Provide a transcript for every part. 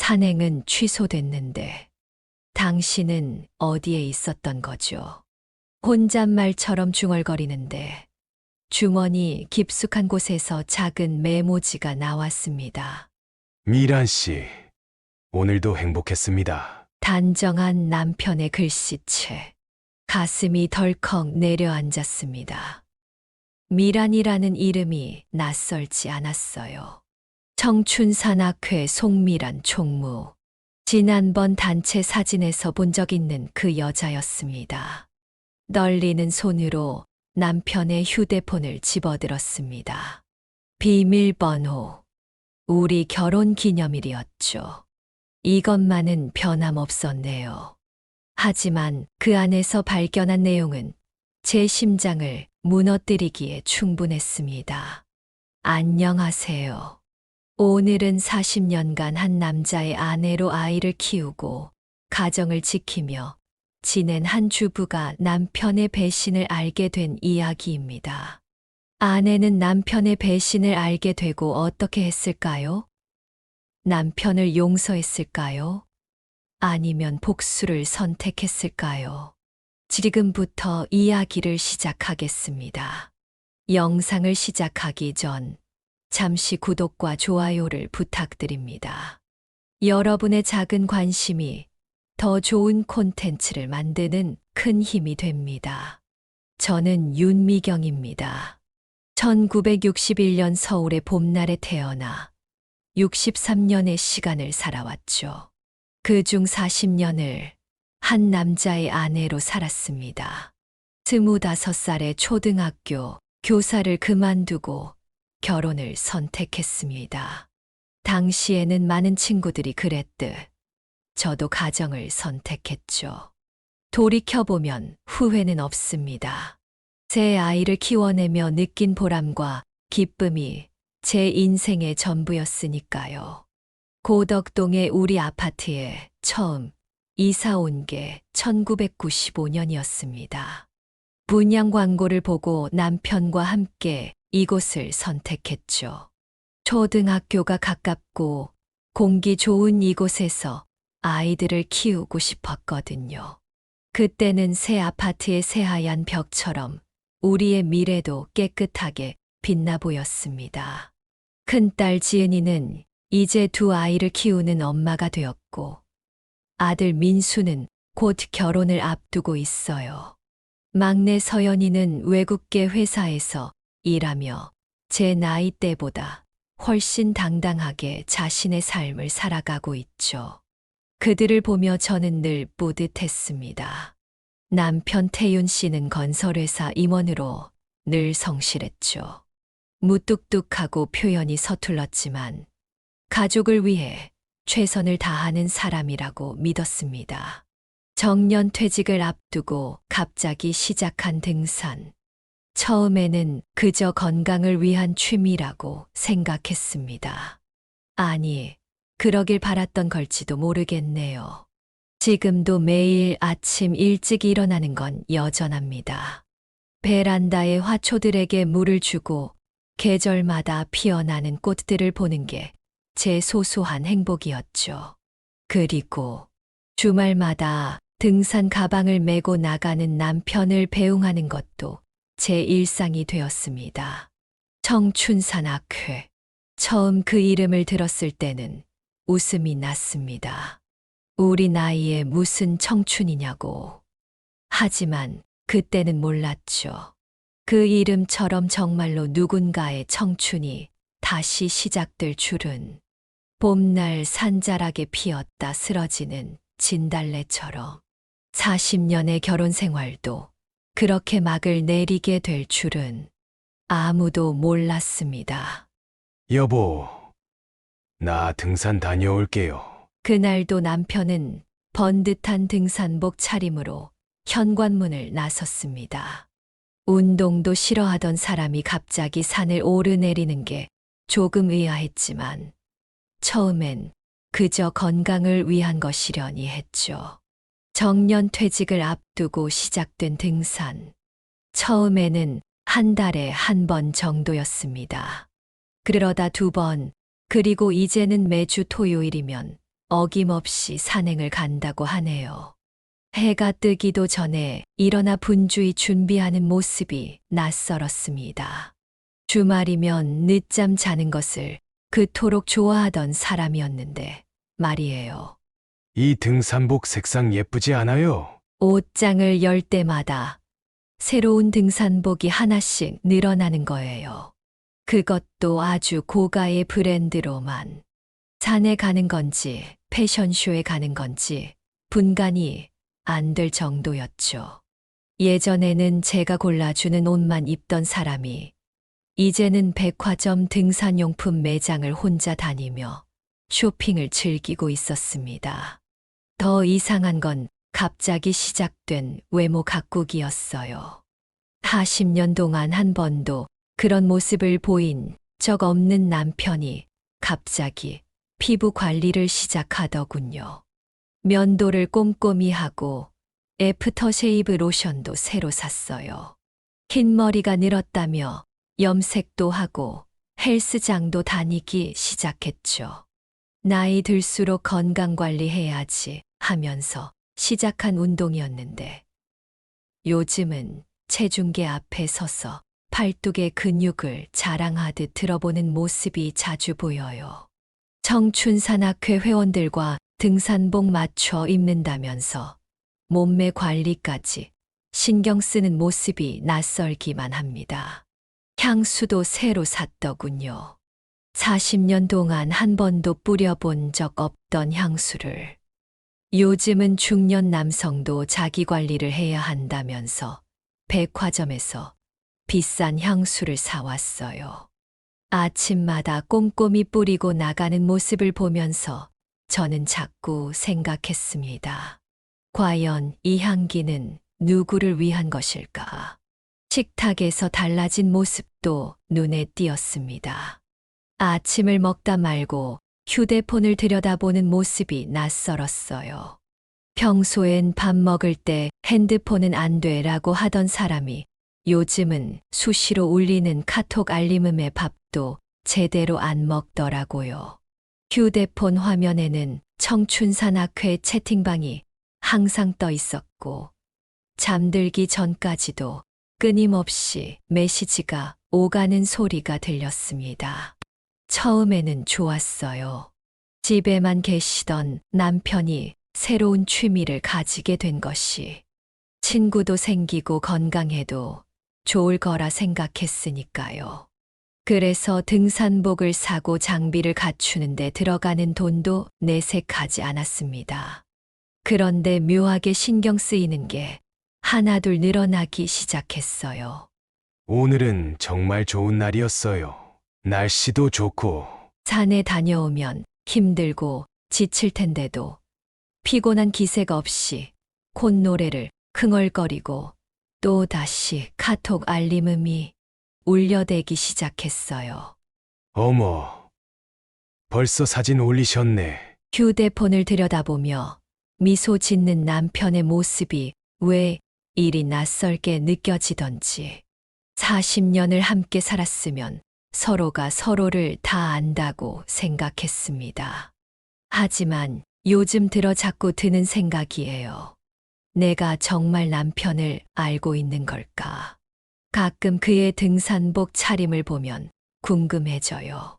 산행은 취소됐는데 당신은 어디에 있었던 거죠? 혼잣말처럼 중얼거리는데 주머니 깊숙한 곳에서 작은 메모지가 나왔습니다. 미란 씨, 오늘도 행복했습니다. 단정한 남편의 글씨체. 가슴이 덜컥 내려앉았습니다. 미란이라는 이름이 낯설지 않았어요. 청춘산악회 송미란 총무. 지난번 단체 사진에서 본 적 있는 그 여자였습니다. 떨리는 손으로 남편의 휴대폰을 집어들었습니다. 비밀번호. 우리 결혼 기념일이었죠. 이것만은 변함없었네요. 하지만 그 안에서 발견한 내용은 제 심장을 무너뜨리기에 충분했습니다. 안녕하세요. 오늘은 40년간 한 남자의 아내로 아이를 키우고 가정을 지키며 지낸 한 주부가 남편의 배신을 알게 된 이야기입니다. 아내는 남편의 배신을 알게 되고 어떻게 했을까요? 남편을 용서했을까요? 아니면 복수를 선택했을까요? 지금부터 이야기를 시작하겠습니다. 영상을 시작하기 전 잠시 구독과 좋아요를 부탁드립니다. 여러분의 작은 관심이 더 좋은 콘텐츠를 만드는 큰 힘이 됩니다. 저는 윤미경입니다. 1961년 서울의 봄날에 태어나 63년의 시간을 살아왔죠. 그중 40년을 한 남자의 아내로 살았습니다. 25살에 초등학교 교사를 그만두고 결혼을 선택했습니다. 당시에는 많은 친구들이 그랬듯 저도 가정을 선택했죠. 돌이켜보면 후회는 없습니다. 제 아이를 키워내며 느낀 보람과 기쁨이 제 인생의 전부였으니까요. 고덕동의 우리 아파트에 처음 이사 온 게 1995년이었습니다. 분양 광고를 보고 남편과 함께 이곳을 선택했죠. 초등학교가 가깝고 공기 좋은 이곳에서 아이들을 키우고 싶었거든요. 그때는 새 아파트의 새하얀 벽처럼 우리의 미래도 깨끗하게 빛나 보였습니다. 큰딸 지은이는 이제 두 아이를 키우는 엄마가 되었고 아들 민수는 곧 결혼을 앞두고 있어요. 막내 서연이는 외국계 회사에서 일하며 제 나이 때보다 훨씬 당당하게 자신의 삶을 살아가고 있죠. 그들을 보며 저는 늘 뿌듯했습니다. 남편 태윤 씨는 건설회사 임원으로 늘 성실했죠. 무뚝뚝하고 표현이 서툴렀지만 가족을 위해 최선을 다하는 사람이라고 믿었습니다. 정년 퇴직을 앞두고 갑자기 시작한 등산. 처음에는 그저 건강을 위한 취미라고 생각했습니다. 아니, 그러길 바랐던 걸지도 모르겠네요. 지금도 매일 아침 일찍 일어나는 건 여전합니다. 베란다의 화초들에게 물을 주고 계절마다 피어나는 꽃들을 보는 게 제 소소한 행복이었죠. 그리고 주말마다 등산 가방을 메고 나가는 남편을 배웅하는 것도 제 일상이 되었습니다. 청춘산악회. 처음 그 이름을 들었을 때는 웃음이 났습니다. 우리 나이에 무슨 청춘이냐고. 하지만 그때는 몰랐죠. 그 이름처럼 정말로 누군가의 청춘이 다시 시작될 줄은. 봄날 산자락에 피었다 쓰러지는 진달래처럼 40년의 결혼 생활도 그렇게 막을 내리게 될 줄은 아무도 몰랐습니다. 여보, 나 등산 다녀올게요. 그날도 남편은 번듯한 등산복 차림으로 현관문을 나섰습니다. 운동도 싫어하던 사람이 갑자기 산을 오르내리는 게 조금 의아했지만 처음엔 그저 건강을 위한 것이려니 했죠. 정년 퇴직을 앞두고 시작된 등산. 처음에는 한 달에 한 번 정도였습니다. 그러다 두 번, 그리고 이제는 매주 토요일이면 어김없이 산행을 간다고 하네요. 해가 뜨기도 전에 일어나 분주히 준비하는 모습이 낯설었습니다. 주말이면 늦잠 자는 것을 그토록 좋아하던 사람이었는데 말이에요. 이 등산복 색상 예쁘지 않아요? 옷장을 열 때마다 새로운 등산복이 하나씩 늘어나는 거예요. 그것도 아주 고가의 브랜드로만. 산에 가는 건지 패션쇼에 가는 건지 분간이 안 될 정도였죠. 예전에는 제가 골라주는 옷만 입던 사람이 이제는 백화점 등산용품 매장을 혼자 다니며 쇼핑을 즐기고 있었습니다. 더 이상한 건 갑자기 시작된 외모 가꾸기였어요. 40년 동안 한 번도 그런 모습을 보인 적 없는 남편이 갑자기 피부 관리를 시작하더군요. 면도를 꼼꼼히 하고 애프터쉐이브 로션도 새로 샀어요. 흰머리가 늘었다며 염색도 하고 헬스장도 다니기 시작했죠. 나이 들수록 건강 관리해야지 하면서 시작한 운동이었는데 요즘은 체중계 앞에 서서 팔뚝의 근육을 자랑하듯 들어보는 모습이 자주 보여요. 청춘산악회 회원들과 등산복 맞춰 입는다면서 몸매 관리까지 신경 쓰는 모습이 낯설기만 합니다. 향수도 새로 샀더군요. 40년 동안 한 번도 뿌려본 적 없던 향수를. 요즘은 중년 남성도 자기 관리를 해야 한다면서 백화점에서 비싼 향수를 사왔어요. 아침마다 꼼꼼히 뿌리고 나가는 모습을 보면서 저는 자꾸 생각했습니다. 과연 이 향기는 누구를 위한 것일까? 식탁에서 달라진 모습도 눈에 띄었습니다. 아침을 먹다 말고 휴대폰을 들여다보는 모습이 낯설었어요. 평소엔 밥 먹을 때 핸드폰은 안 돼라고 하던 사람이 요즘은 수시로 울리는 카톡 알림음의 밥도 제대로 안 먹더라고요. 휴대폰 화면에는 청춘산악회 채팅방이 항상 떠 있었고 잠들기 전까지도 끊임없이 메시지가 오가는 소리가 들렸습니다. 처음에는 좋았어요. 집에만 계시던 남편이 새로운 취미를 가지게 된 것이 친구도 생기고 건강해도 좋을 거라 생각했으니까요. 그래서 등산복을 사고 장비를 갖추는데 들어가는 돈도 내색하지 않았습니다. 그런데 묘하게 신경 쓰이는 게 하나둘 늘어나기 시작했어요. 오늘은 정말 좋은 날이었어요. 날씨도 좋고, 산에 다녀오면 힘들고 지칠 텐데도 피곤한 기색 없이 콧노래를 흥얼거리고 또 다시 카톡 알림음이 울려대기 시작했어요. 어머, 벌써 사진 올리셨네. 휴대폰을 들여다보며 미소 짓는 남편의 모습이 왜 이리 낯설게 느껴지던지 40년을 함께 살았으면 서로가 서로를 다 안다고 생각했습니다. 하지만 요즘 들어 자꾸 드는 생각이에요. 내가 정말 남편을 알고 있는 걸까? 가끔 그의 등산복 차림을 보면 궁금해져요.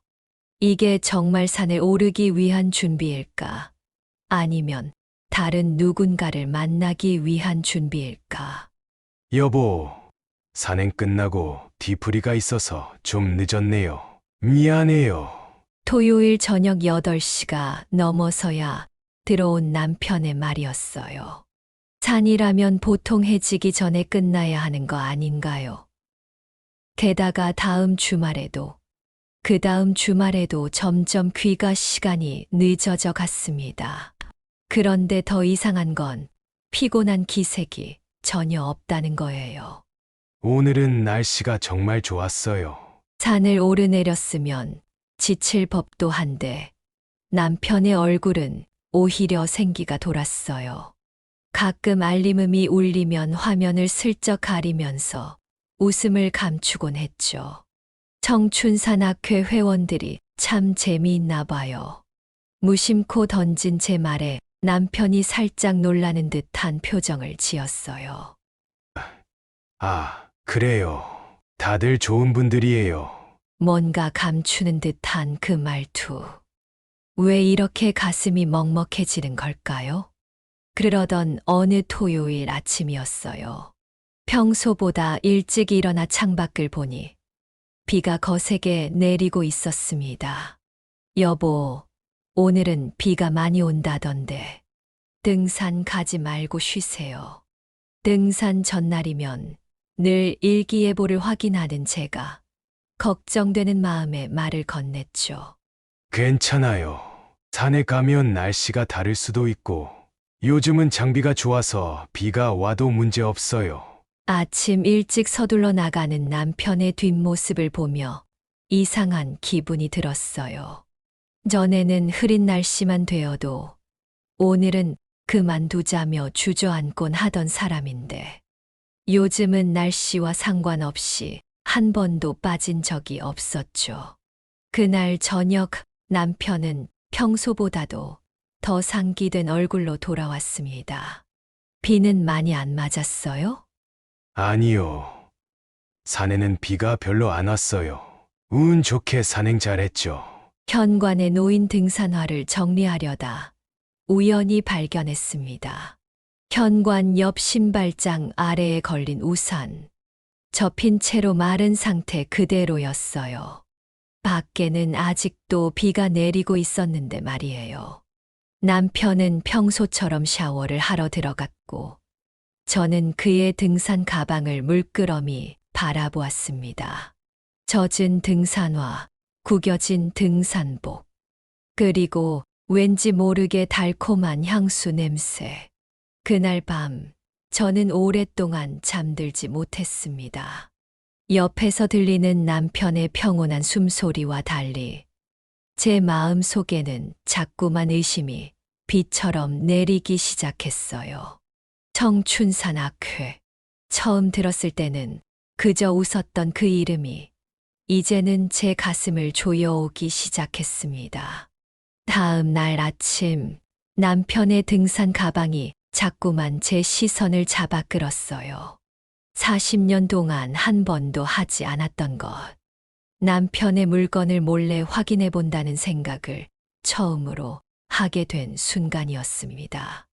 이게 정말 산에 오르기 위한 준비일까? 아니면 다른 누군가를 만나기 위한 준비일까? 여보, 산행 끝나고 뒤풀이가 있어서 좀 늦었네요. 미안해요. 토요일 저녁 8시가 넘어서야 들어온 남편의 말이었어요. 산이라면 보통 해지기 전에 끝나야 하는 거 아닌가요? 게다가 다음 주말에도, 그 다음 주말에도 점점 귀가 시간이 늦어져 갔습니다. 그런데 더 이상한 건 피곤한 기색이 전혀 없다는 거예요. 오늘은 날씨가 정말 좋았어요. 산을 오르내렸으면 지칠 법도 한데 남편의 얼굴은 오히려 생기가 돌았어요. 가끔 알림음이 울리면 화면을 슬쩍 가리면서 웃음을 감추곤 했죠. 청춘산악회 회원들이 참 재미있나 봐요. 무심코 던진 제 말에 남편이 살짝 놀라는 듯한 표정을 지었어요. 아, 그래요. 다들 좋은 분들이에요. 뭔가 감추는 듯한 그 말투. 왜 이렇게 가슴이 먹먹해지는 걸까요? 그러던 어느 토요일 아침이었어요. 평소보다 일찍 일어나 창밖을 보니 비가 거세게 내리고 있었습니다. 여보, 오늘은 비가 많이 온다던데 등산 가지 말고 쉬세요. 등산 전날이면 늘 일기예보를 확인하는 제가 걱정되는 마음에 말을 건넸죠. 괜찮아요. 산에 가면 날씨가 다를 수도 있고, 요즘은 장비가 좋아서 비가 와도 문제 없어요. 아침 일찍 서둘러 나가는 남편의 뒷모습을 보며 이상한 기분이 들었어요. 전에는 흐린 날씨만 되어도 오늘은 그만두자며 주저앉곤 하던 사람인데 요즘은 날씨와 상관없이 한 번도 빠진 적이 없었죠. 그날 저녁 남편은 평소보다도 더 상기된 얼굴로 돌아왔습니다. 비는 많이 안 맞았어요? 아니요. 산에는 비가 별로 안 왔어요. 운 좋게 산행 잘했죠. 현관에 놓인 등산화를 정리하려다 우연히 발견했습니다. 현관 옆 신발장 아래에 걸린 우산. 접힌 채로 마른 상태 그대로였어요. 밖에는 아직도 비가 내리고 있었는데 말이에요. 남편은 평소처럼 샤워를 하러 들어갔고, 저는 그의 등산 가방을 물끄러미 바라보았습니다. 젖은 등산화, 구겨진 등산복, 그리고 왠지 모르게 달콤한 향수 냄새. 그날 밤, 저는 오랫동안 잠들지 못했습니다. 옆에서 들리는 남편의 평온한 숨소리와 달리 제 마음 속에는 자꾸만 의심이 비처럼 내리기 시작했어요. 청춘산 악회. 처음 들었을 때는 그저 웃었던 그 이름이 이제는 제 가슴을 조여오기 시작했습니다. 다음 날 아침 남편의 등산 가방이 자꾸만 제 시선을 잡아 끌었어요. 40년 동안 한 번도 하지 않았던 것. 남편의 물건을 몰래 확인해 본다는 생각을 처음으로 하게 된 순간이었습니다.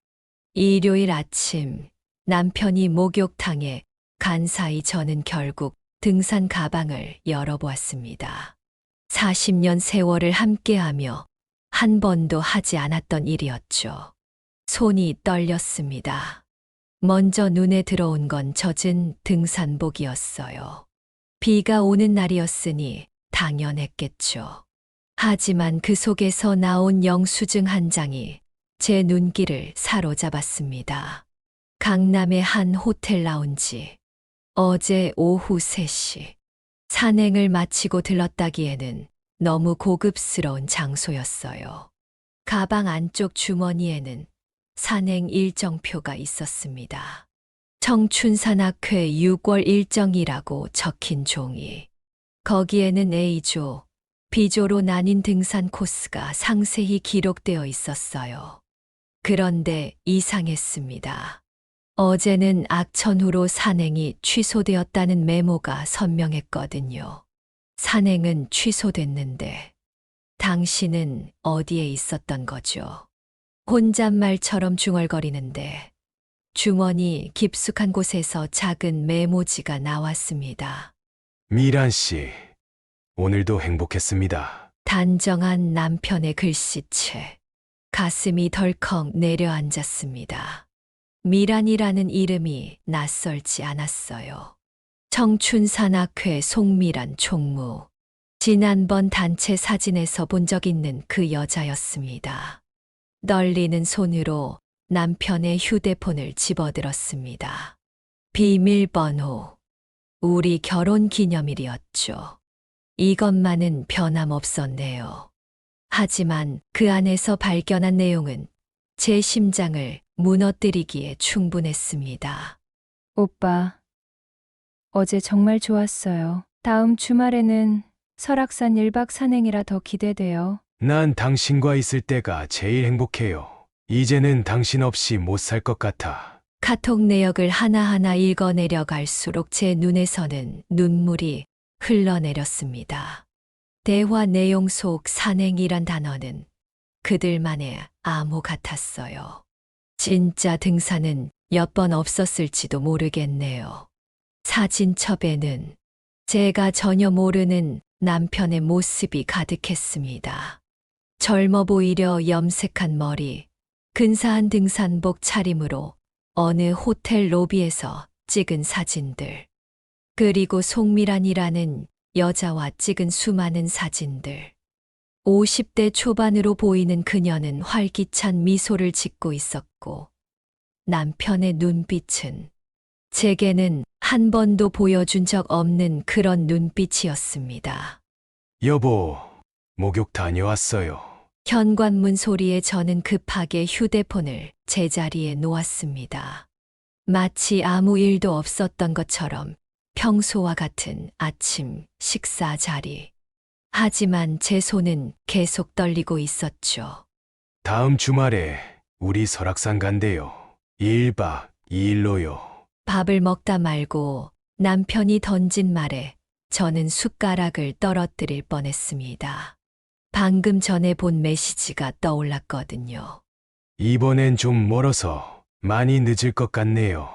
일요일 아침 남편이 목욕탕에 간 사이 저는 결국 등산 가방을 열어보았습니다. 40년 세월을 함께하며 한 번도 하지 않았던 일이었죠. 손이 떨렸습니다. 먼저 눈에 들어온 건 젖은 등산복이었어요. 비가 오는 날이었으니 당연했겠죠. 하지만 그 속에서 나온 영수증 한 장이 제 눈길을 사로잡았습니다. 강남의 한 호텔 라운지. 어제 오후 3시. 산행을 마치고 들렀다기에는 너무 고급스러운 장소였어요. 가방 안쪽 주머니에는 산행 일정표가 있었습니다. 청춘산악회 6월 일정이라고 적힌 종이. 거기에는 A조, B조로 나뉜 등산 코스가 상세히 기록되어 있었어요. 그런데 이상했습니다. 어제는 악천후로 산행이 취소되었다는 메모가 선명했거든요. 산행은 취소됐는데 당신은 어디에 있었던 거죠? 혼잣말처럼 중얼거리는데 주머니 깊숙한 곳에서 작은 메모지가 나왔습니다. 미란 씨, 오늘도 행복했습니다. 단정한 남편의 글씨체. 가슴이 덜컥 내려앉았습니다. 미란이라는 이름이 낯설지 않았어요. 청춘산악회 송미란 총무. 지난번 단체 사진에서 본 적 있는 그 여자였습니다. 떨리는 손으로 남편의 휴대폰을 집어들었습니다. 비밀번호. 우리 결혼 기념일이었죠. 이것만은 변함없었네요. 하지만 그 안에서 발견한 내용은 제 심장을 무너뜨리기에 충분했습니다. 오빠, 어제 정말 좋았어요. 다음 주말에는 설악산 1박 산행이라 더 기대돼요. 난 당신과 있을 때가 제일 행복해요. 이제는 당신 없이 못 살 것 같아. 카톡 내역을 하나하나 읽어내려 갈수록 제 눈에서는 눈물이 흘러내렸습니다. 대화 내용 속 산행이란 단어는 그들만의 암호 같았어요. 진짜 등산은 몇 번 없었을지도 모르겠네요. 사진첩에는 제가 전혀 모르는 남편의 모습이 가득했습니다. 젊어 보이려 염색한 머리, 근사한 등산복 차림으로 어느 호텔 로비에서 찍은 사진들, 그리고 송미란이라는 여자와 찍은 수많은 사진들. 50대 초반으로 보이는 그녀는 활기찬 미소를 짓고 있었고, 남편의 눈빛은 제게는 한 번도 보여준 적 없는 그런 눈빛이었습니다. 여보, 목욕 다녀왔어요. 현관문 소리에 저는 급하게 휴대폰을 제자리에 놓았습니다. 마치 아무 일도 없었던 것처럼 평소와 같은 아침 식사 자리. 하지만 제 손은 계속 떨리고 있었죠. 다음 주말에 우리 설악산 간대요. 1박 2일로요. 밥을 먹다 말고 남편이 던진 말에 저는 숟가락을 떨어뜨릴 뻔했습니다. 방금 전에 본 메시지가 떠올랐거든요. 이번엔 좀 멀어서 많이 늦을 것 같네요.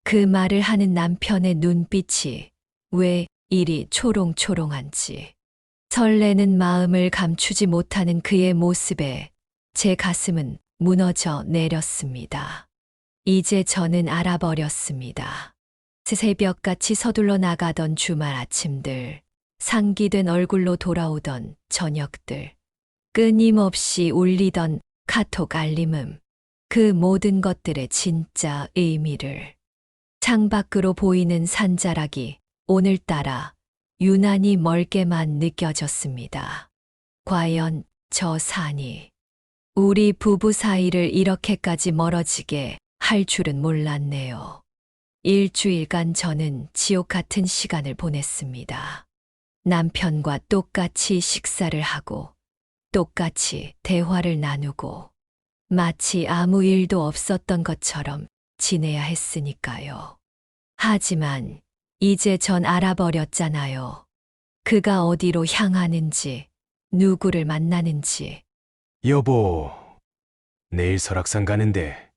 그 말을 하는 남편의 눈빛이 왜 이리 초롱초롱한지, 설레는 마음을 감추지 못하는 그의 모습에 제 가슴은 무너져 내렸습니다. 이제 저는 알아버렸습니다. 새벽같이 서둘러 나가던 주말 아침들, 상기된 얼굴로 돌아오던 저녁들, 끊임없이 울리던 카톡 알림음, 그 모든 것들의 진짜 의미를. 창밖으로 보이는 산자락이 오늘따라 유난히 멀게만 느껴졌습니다. 과연 저 산이 우리 부부 사이를 이렇게까지 멀어지게 할 줄은 몰랐네요. 일주일간 저는 지옥 같은 시간을 보냈습니다. 남편과 똑같이 식사를 하고, 똑같이 대화를 나누고, 마치 아무 일도 없었던 것처럼 지내야 했으니까요. 하지만 이제 전 알아버렸잖아요. 그가 어디로 향하는지, 누구를 만나는지. 여보, 내일 설악산 가는데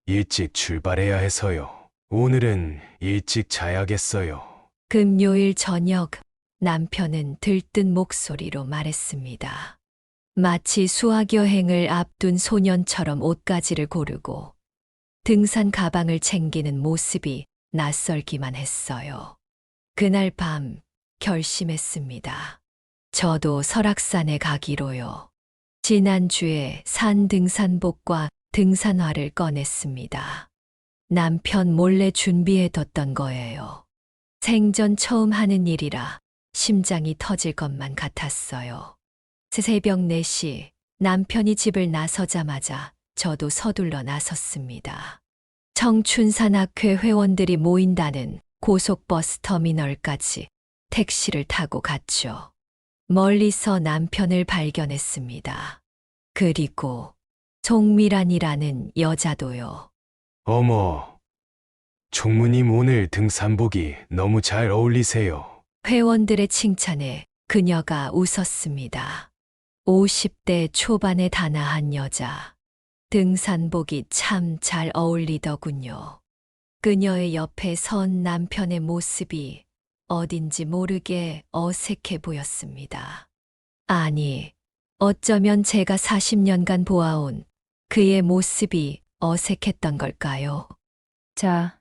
일찍 출발해야 해서요. 오늘은 일찍 자야겠어요. 금요일 저녁, 남편은 들뜬 목소리로 말했습니다. 마치 수학여행을 앞둔 소년처럼 옷가지를 고르고 등산 가방을 챙기는 모습이 낯설기만 했어요. 그날 밤 결심했습니다. 저도 설악산에 가기로요. 지난주에 산 등산복과 등산화를 꺼냈습니다. 남편 몰래 준비해뒀던 거예요. 생전 처음 하는 일이라 심장이 터질 것만 같았어요. 새벽 4시 남편이 집을 나서자마자 저도 서둘러 나섰습니다. 청춘산악회 회원들이 모인다는 고속버스 터미널까지 택시를 타고 갔죠. 멀리서 남편을 발견했습니다. 그리고 송미란이라는 여자도요. 어머, 총무님 오늘 등산복이 너무 잘 어울리세요. 회원들의 칭찬에 그녀가 웃었습니다. 50대 초반의 단아한 여자. 등산복이 참 잘 어울리더군요. 그녀의 옆에 선 남편의 모습이 어딘지 모르게 어색해 보였습니다. 아니, 어쩌면 제가 40년간 보아온 그의 모습이 어색했던 걸까요? 자,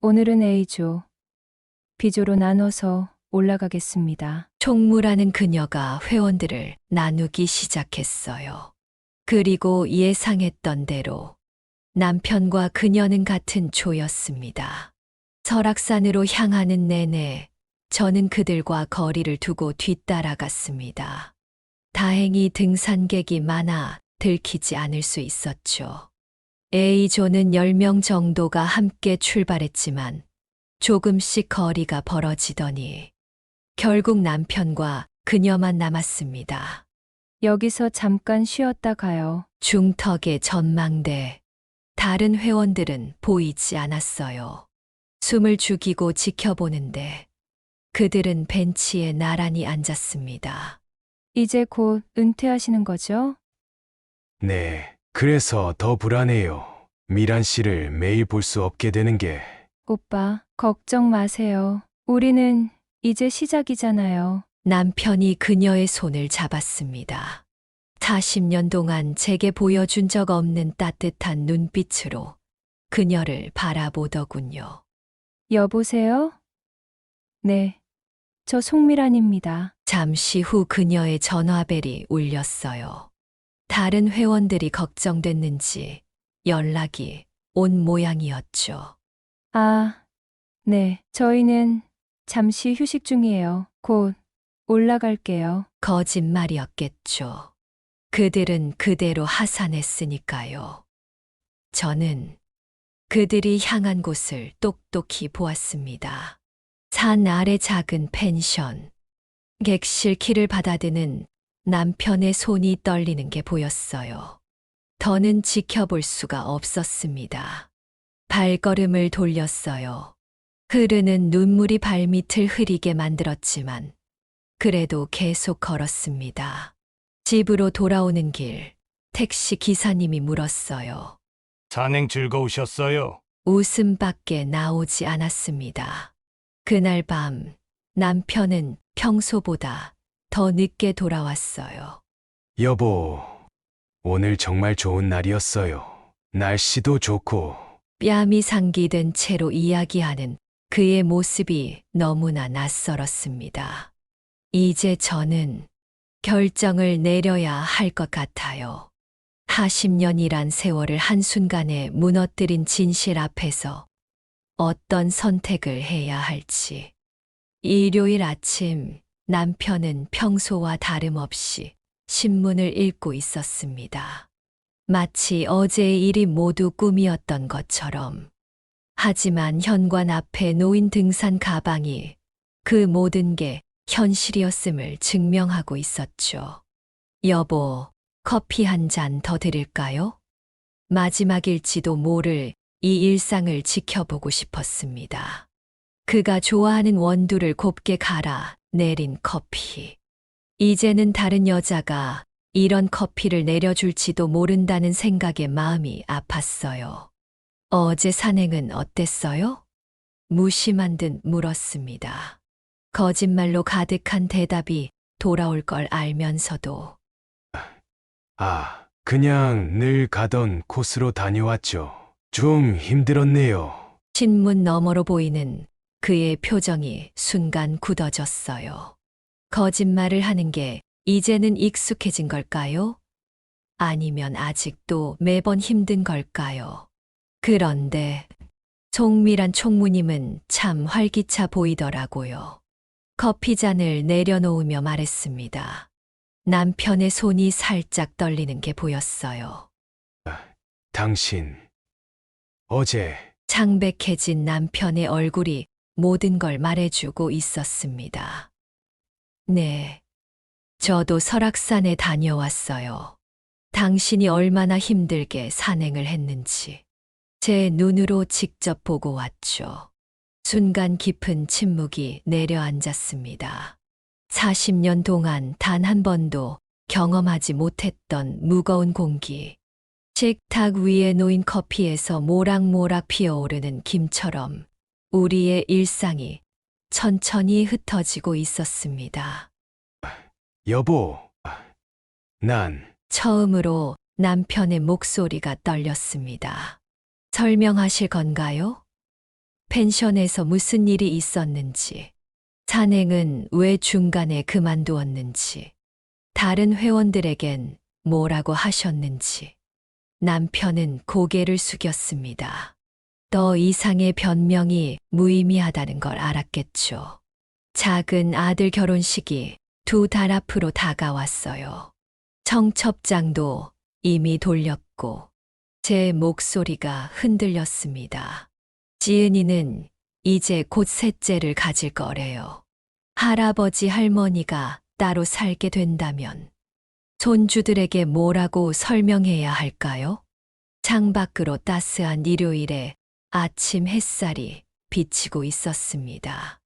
오늘은 A조, B조로 나눠서 올라가겠습니다. 총무라는 그녀가 회원들을 나누기 시작했어요. 그리고 예상했던 대로 남편과 그녀는 같은 조였습니다. 설악산으로 향하는 내내 저는 그들과 거리를 두고 뒤따라갔습니다. 다행히 등산객이 많아 들키지 않을 수 있었죠. A조는 10명 정도가 함께 출발했지만 조금씩 거리가 벌어지더니 결국 남편과 그녀만 남았습니다. 여기서 잠깐 쉬었다 가요. 중턱의 전망대. 다른 회원들은 보이지 않았어요. 숨을 죽이고 지켜보는데 그들은 벤치에 나란히 앉았습니다. 이제 곧 은퇴하시는 거죠? 네, 그래서 더 불안해요. 미란 씨를 매일 볼 수 없게 되는 게. 오빠, 걱정 마세요. 우리는 이제 시작이잖아요. 남편이 그녀의 손을 잡았습니다. 40년 동안 제게 보여준 적 없는 따뜻한 눈빛으로 그녀를 바라보더군요. 여보세요? 네, 저 송미란입니다. 잠시 후 그녀의 전화벨이 울렸어요. 다른 회원들이 걱정됐는지 연락이 온 모양이었죠. 아, 네, 저희는 잠시 휴식 중이에요. 곧 올라갈게요. 거짓말이었겠죠. 그들은 그대로 하산했으니까요. 저는 그들이 향한 곳을 똑똑히 보았습니다. 산 아래 작은 펜션. 객실 키를 받아드는 남편의 손이 떨리는 게 보였어요. 더는 지켜볼 수가 없었습니다. 발걸음을 돌렸어요. 흐르는 눈물이 발밑을 흐리게 만들었지만 그래도 계속 걸었습니다. 집으로 돌아오는 길, 택시 기사님이 물었어요. 산행 즐거우셨어요? 웃음밖에 나오지 않았습니다. 그날 밤 남편은 평소보다 더 늦게 돌아왔어요. 여보, 오늘 정말 좋은 날이었어요. 날씨도 좋고. 뺨이 상기된 채로 이야기하는 그의 모습이 너무나 낯설었습니다. 이제 저는 결정을 내려야 할 것 같아요. 40년이란 세월을 한순간에 무너뜨린 진실 앞에서 어떤 선택을 해야 할지. 일요일 아침 남편은 평소와 다름없이 신문을 읽고 있었습니다. 마치 어제의 일이 모두 꿈이었던 것처럼. 하지만 현관 앞에 놓인 등산 가방이 그 모든 게 현실이었음을 증명하고 있었죠. 여보, 커피 한 잔 더 드릴까요? 마지막일지도 모를 이 일상을 지켜보고 싶었습니다. 그가 좋아하는 원두를 곱게 갈아 내린 커피. 이제는 다른 여자가 이런 커피를 내려줄지도 모른다는 생각에 마음이 아팠어요. 어제 산행은 어땠어요? 무심한 듯 물었습니다. 거짓말로 가득한 대답이 돌아올 걸 알면서도. 그냥 늘 가던 코스로 다녀왔죠. 좀 힘들었네요. 신문 너머로 보이는 그의 표정이 순간 굳어졌어요. 거짓말을 하는 게 이제는 익숙해진 걸까요? 아니면 아직도 매번 힘든 걸까요? 그런데 송미란 총무님은 참 활기차 보이더라고요. 커피잔을 내려놓으며 말했습니다. 남편의 손이 살짝 떨리는 게 보였어요. 당신, 어제 창백해진 남편의 얼굴이 모든 걸 말해주고 있었습니다. 네, 저도 설악산에 다녀왔어요. 당신이 얼마나 힘들게 산행을 했는지 제 눈으로 직접 보고 왔죠. 순간 깊은 침묵이 내려앉았습니다. 40년 동안 단 한 번도 경험하지 못했던 무거운 공기. 식탁 위에 놓인 커피에서 모락모락 피어오르는 김처럼 우리의 일상이 천천히 흩어지고 있었습니다. 여보, 난 처음으로 남편의 목소리가 떨렸습니다. 설명하실 건가요? 펜션에서 무슨 일이 있었는지, 산행은 왜 중간에 그만두었는지, 다른 회원들에겐 뭐라고 하셨는지. 남편은 고개를 숙였습니다. 더 이상의 변명이 무의미하다는 걸 알았겠죠. 작은 아들 결혼식이 2달 앞으로 다가왔어요. 청첩장도 이미 돌렸고 제 목소리가 흔들렸습니다. 지은이는 이제 곧 셋째를 가질 거래요. 할아버지 할머니가 따로 살게 된다면 손주들에게 뭐라고 설명해야 할까요? 창밖으로 따스한 일요일에 아침 햇살이 비치고 있었습니다.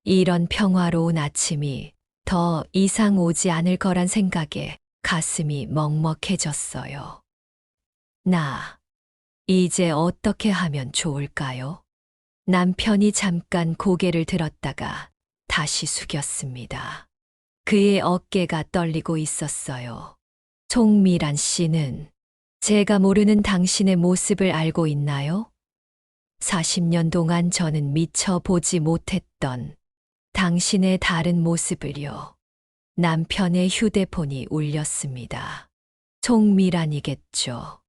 이런 평화로운 아침이 더 이상 오지 않을 거란 생각에 가슴이 먹먹해졌어요. 이제 어떻게 하면 좋을까요? 남편이 잠깐 고개를 들었다가 다시 숙였습니다. 그의 어깨가 떨리고 있었어요. 송미란 씨는 제가 모르는 당신의 모습을 알고 있나요? 40년 동안 저는 미처 보지 못했던 당신의 다른 모습을요. 남편의 휴대폰이 울렸습니다. 송미란이겠죠.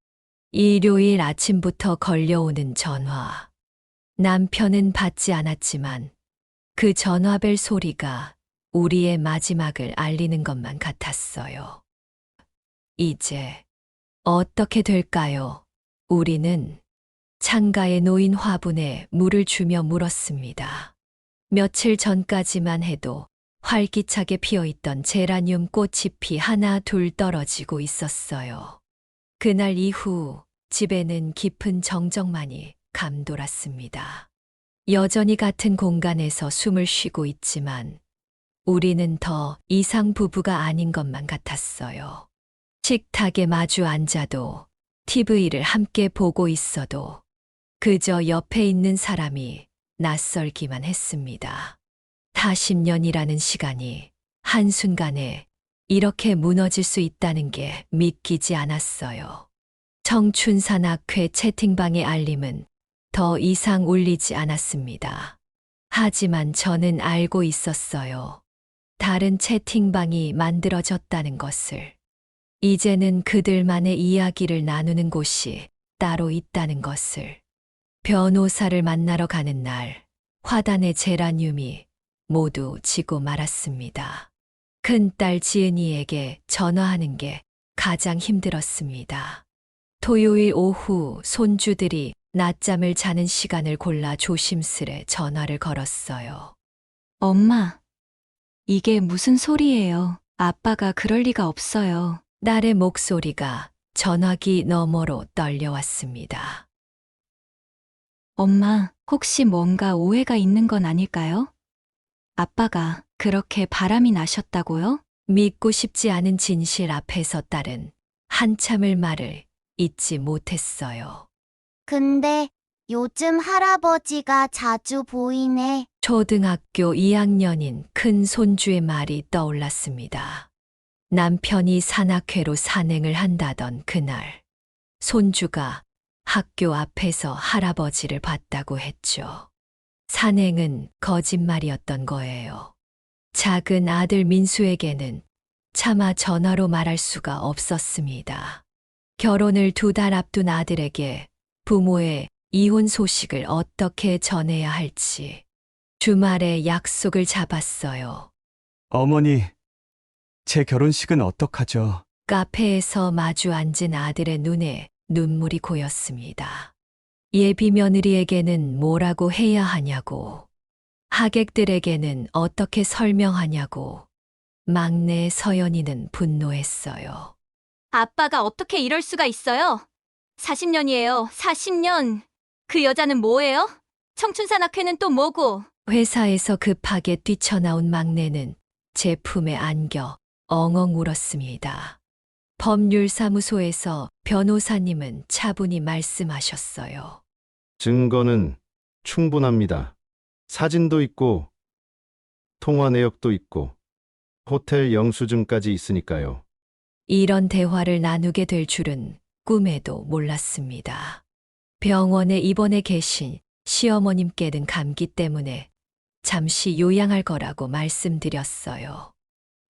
일요일 아침부터 걸려오는 전화. 남편은 받지 않았지만 그 전화벨 소리가 우리의 마지막을 알리는 것만 같았어요. 이제 어떻게 될까요? 우리는 창가에 놓인 화분에 물을 주며 물었습니다. 며칠 전까지만 해도 활기차게 피어있던 제라늄 꽃잎이 하나 둘 떨어지고 있었어요. 그날 이후 집에는 깊은 정적만이 감돌았습니다. 여전히 같은 공간에서 숨을 쉬고 있지만 우리는 더 이상 부부가 아닌 것만 같았어요. 식탁에 마주 앉아도 TV를 함께 보고 있어도 그저 옆에 있는 사람이 낯설기만 했습니다. 40년이라는 시간이 한순간에 이렇게 무너질 수 있다는 게 믿기지 않았어요. 청춘산악회 채팅방의 알림은 더 이상 울리지 않았습니다. 하지만 저는 알고 있었어요. 다른 채팅방이 만들어졌다는 것을. 이제는 그들만의 이야기를 나누는 곳이 따로 있다는 것을. 변호사를 만나러 가는 날, 화단의 제라늄이 모두 지고 말았습니다. 큰딸 지은이에게 전화하는 게 가장 힘들었습니다. 토요일 오후 손주들이 낮잠을 자는 시간을 골라 조심스레 전화를 걸었어요. 엄마, 이게 무슨 소리예요? 아빠가 그럴 리가 없어요. 딸의 목소리가 전화기 너머로 떨려왔습니다. 엄마, 혹시 뭔가 오해가 있는 건 아닐까요? 아빠가 그렇게 바람이 나셨다고요? 믿고 싶지 않은 진실 앞에서 딸은 한참을 말을 잇지 못했어요. 근데 요즘 할아버지가 자주 보이네. 초등학교 2학년인 큰 손주의 말이 떠올랐습니다. 남편이 산악회로 산행을 한다던 그날, 손주가 학교 앞에서 할아버지를 봤다고 했죠. 산행은 거짓말이었던 거예요. 작은 아들 민수에게는 차마 전화로 말할 수가 없었습니다. 결혼을 2달 앞둔 아들에게 부모의 이혼 소식을 어떻게 전해야 할지 주말에 약속을 잡았어요. 어머니, 제 결혼식은 어떡하죠? 카페에서 마주 앉은 아들의 눈에 눈물이 고였습니다. 예비 며느리에게는 뭐라고 해야 하냐고, 하객들에게는 어떻게 설명하냐고, 막내 서연이는 분노했어요. 아빠가 어떻게 이럴 수가 있어요? 40년이에요, 40년. 그 여자는 뭐예요? 청춘산악회는 또 뭐고? 회사에서 급하게 뛰쳐나온 막내는 제 품에 안겨 엉엉 울었습니다. 법률사무소에서 변호사님은 차분히 말씀하셨어요. 증거는 충분합니다. 사진도 있고, 통화 내역도 있고, 호텔 영수증까지 있으니까요. 이런 대화를 나누게 될 줄은 꿈에도 몰랐습니다. 병원에 입원해 계신 시어머님께는 감기 때문에 잠시 요양할 거라고 말씀드렸어요.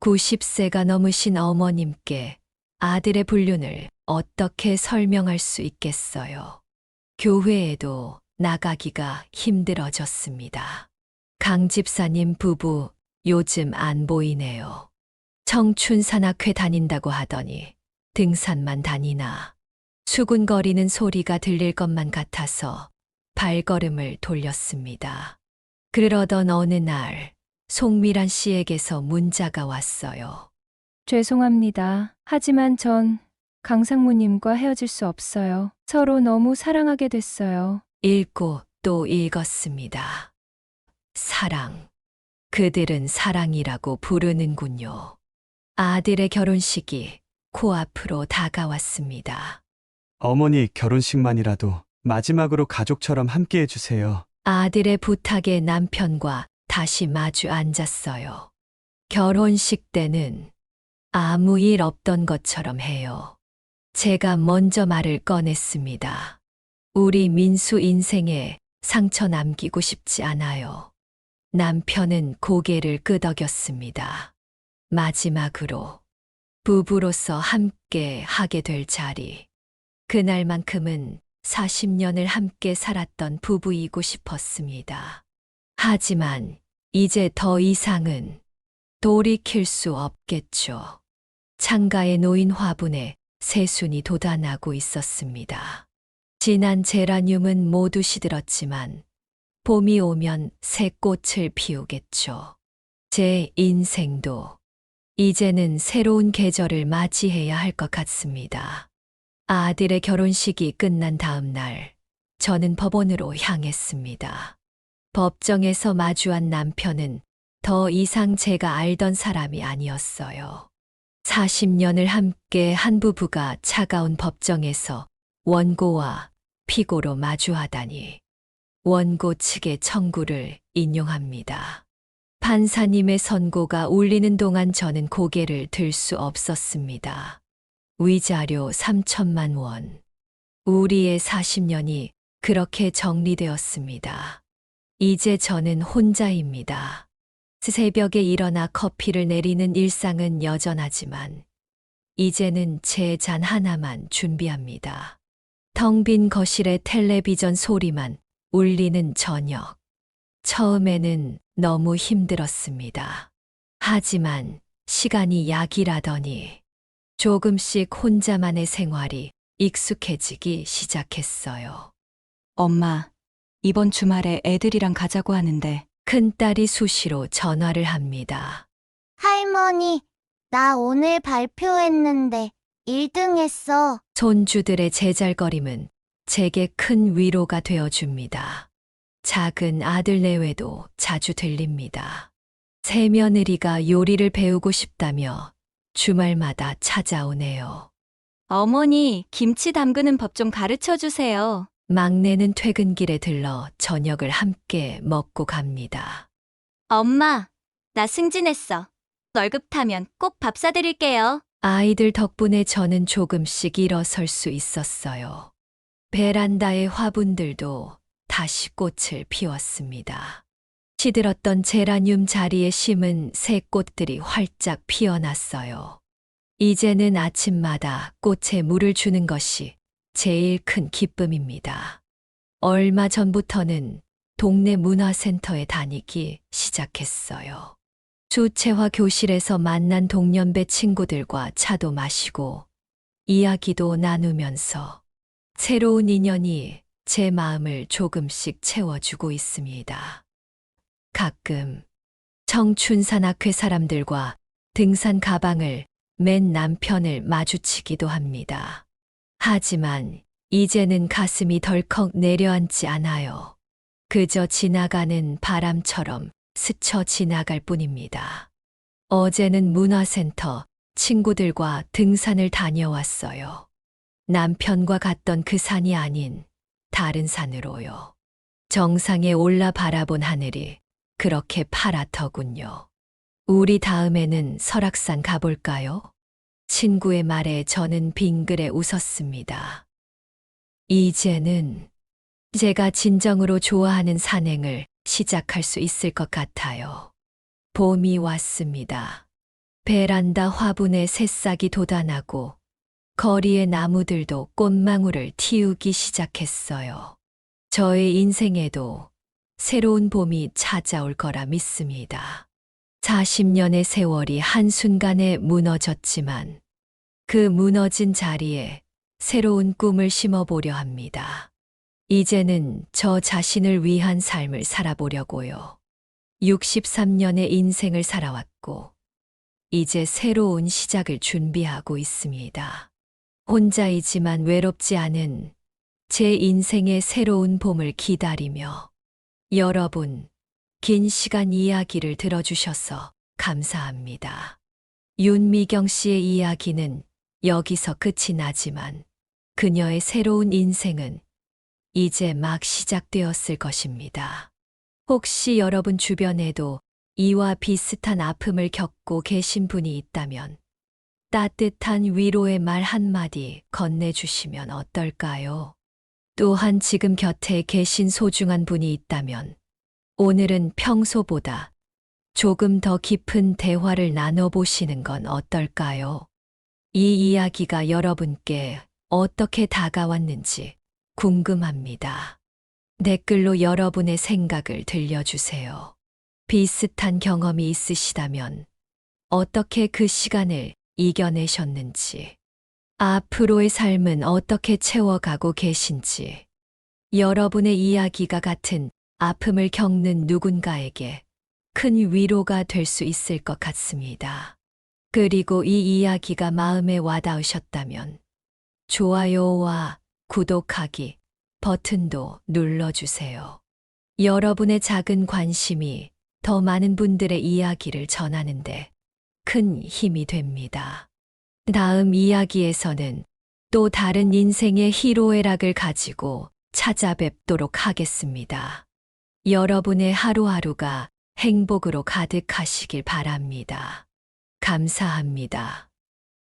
90세가 넘으신 어머님께 아들의 불륜을 어떻게 설명할 수 있겠어요. 교회에도 나가기가 힘들어졌습니다. 강 집사님 부부 요즘 안 보이네요. 청춘산악회 다닌다고 하더니 등산만 다니나. 수군거리는 소리가 들릴 것만 같아서 발걸음을 돌렸습니다. 그러던 어느 날 송미란 씨에게서 문자가 왔어요. 죄송합니다. 하지만 전 강상무님과 헤어질 수 없어요. 서로 너무 사랑하게 됐어요. 읽고 또 읽었습니다. 사랑. 그들은 사랑이라고 부르는군요. 아들의 결혼식이 코앞으로 다가왔습니다. 어머니 결혼식만이라도 마지막으로 가족처럼 함께 해주세요. 아들의 부탁에 남편과 다시 마주 앉았어요. 결혼식 때는 아무 일 없던 것처럼 해요. 제가 먼저 말을 꺼냈습니다. 우리 민수 인생에 상처 남기고 싶지 않아요. 남편은 고개를 끄덕였습니다. 마지막으로 부부로서 함께 하게 될 자리. 그날만큼은 40년을 함께 살았던 부부이고 싶었습니다. 하지만 이제 더 이상은 돌이킬 수 없겠죠. 창가에 놓인 화분에 새순이 돋아나고 있었습니다. 진한 제라늄은 모두 시들었지만 봄이 오면 새 꽃을 피우겠죠. 제 인생도 이제는 새로운 계절을 맞이해야 할 것 같습니다. 아들의 결혼식이 끝난 다음 날, 저는 법원으로 향했습니다. 법정에서 마주한 남편은 더 이상 제가 알던 사람이 아니었어요. 40년을 함께 한 부부가 차가운 법정에서 원고와 피고로 마주하다니. 원고 측의 청구를 인용합니다. 판사님의 선고가 울리는 동안 저는 고개를 들 수 없었습니다. 위자료 3천만 원. 우리의 40년이 그렇게 정리되었습니다. 이제 저는 혼자입니다. 새벽에 일어나 커피를 내리는 일상은 여전하지만 이제는 제 잔 하나만 준비합니다. 텅 빈 거실의 텔레비전 소리만 울리는 저녁. 처음에는 너무 힘들었습니다. 하지만 시간이 약이라더니 조금씩 혼자만의 생활이 익숙해지기 시작했어요. 엄마, 이번 주말에 애들이랑 가자고 하는데. 큰딸이 수시로 전화를 합니다. 할머니, 나 오늘 발표했는데 1등 했어. 손주들의 제잘거림은 제게 큰 위로가 되어줍니다. 작은 아들 내외도 자주 들립니다. 새며느리가 요리를 배우고 싶다며 주말마다 찾아오네요. 어머니, 김치 담그는 법 좀 가르쳐 주세요. 막내는 퇴근길에 들러 저녁을 함께 먹고 갑니다. 엄마, 나 승진했어. 월급 타면 꼭 밥 사드릴게요. 아이들 덕분에 저는 조금씩 일어설 수 있었어요. 베란다의 화분들도 다시 꽃을 피웠습니다. 시들었던 제라늄 자리에 심은 새 꽃들이 활짝 피어났어요. 이제는 아침마다 꽃에 물을 주는 것이 제일 큰 기쁨입니다. 얼마 전부터는 동네 문화센터에 다니기 시작했어요. 수채화 교실에서 만난 동년배 친구들과 차도 마시고 이야기도 나누면서 새로운 인연이 제 마음을 조금씩 채워주고 있습니다. 가끔 청춘산악회 사람들과 등산 가방을 맨 남편을 마주치기도 합니다. 하지만 이제는 가슴이 덜컥 내려앉지 않아요. 그저 지나가는 바람처럼 스쳐 지나갈 뿐입니다. 어제는 문화센터 친구들과 등산을 다녀왔어요. 남편과 갔던 그 산이 아닌 다른 산으로요. 정상에 올라 바라본 하늘이 그렇게 파랗더군요. 우리 다음에는 설악산 가볼까요? 친구의 말에 저는 빙그레 웃었습니다. 이제는 제가 진정으로 좋아하는 산행을 시작할 수 있을 것 같아요. 봄이 왔습니다. 베란다 화분에 새싹이 돋아나고 거리의 나무들도 꽃망울을 틔우기 시작했어요. 저의 인생에도 새로운 봄이 찾아올 거라 믿습니다. 40년의 세월이 한순간에 무너졌지만 그 무너진 자리에 새로운 꿈을 심어보려 합니다. 이제는 저 자신을 위한 삶을 살아보려고요. 63년의 인생을 살아왔고 이제 새로운 시작을 준비하고 있습니다. 혼자이지만 외롭지 않은 제 인생의 새로운 봄을 기다리며 여러분, 긴 시간 이야기를 들어주셔서 감사합니다. 윤미경 씨의 이야기는 여기서 끝이 나지만 그녀의 새로운 인생은 이제 막 시작되었을 것입니다. 혹시 여러분 주변에도 이와 비슷한 아픔을 겪고 계신 분이 있다면 따뜻한 위로의 말 한마디 건네주시면 어떨까요? 또한 지금 곁에 계신 소중한 분이 있다면 오늘은 평소보다 조금 더 깊은 대화를 나눠보시는 건 어떨까요? 이 이야기가 여러분께 어떻게 다가왔는지 궁금합니다. 댓글로 여러분의 생각을 들려주세요. 비슷한 경험이 있으시다면 어떻게 그 시간을 이겨내셨는지, 앞으로의 삶은 어떻게 채워가고 계신지, 여러분의 이야기가 같은 아픔을 겪는 누군가에게 큰 위로가 될 수 있을 것 같습니다. 그리고 이 이야기가 마음에 와닿으셨다면 좋아요와 구독하기 버튼도 눌러주세요. 여러분의 작은 관심이 더 많은 분들의 이야기를 전하는데 큰 힘이 됩니다. 다음 이야기에서는 또 다른 인생의 희로애락을 가지고 찾아뵙도록 하겠습니다. 여러분의 하루하루가 행복으로 가득하시길 바랍니다. 감사합니다.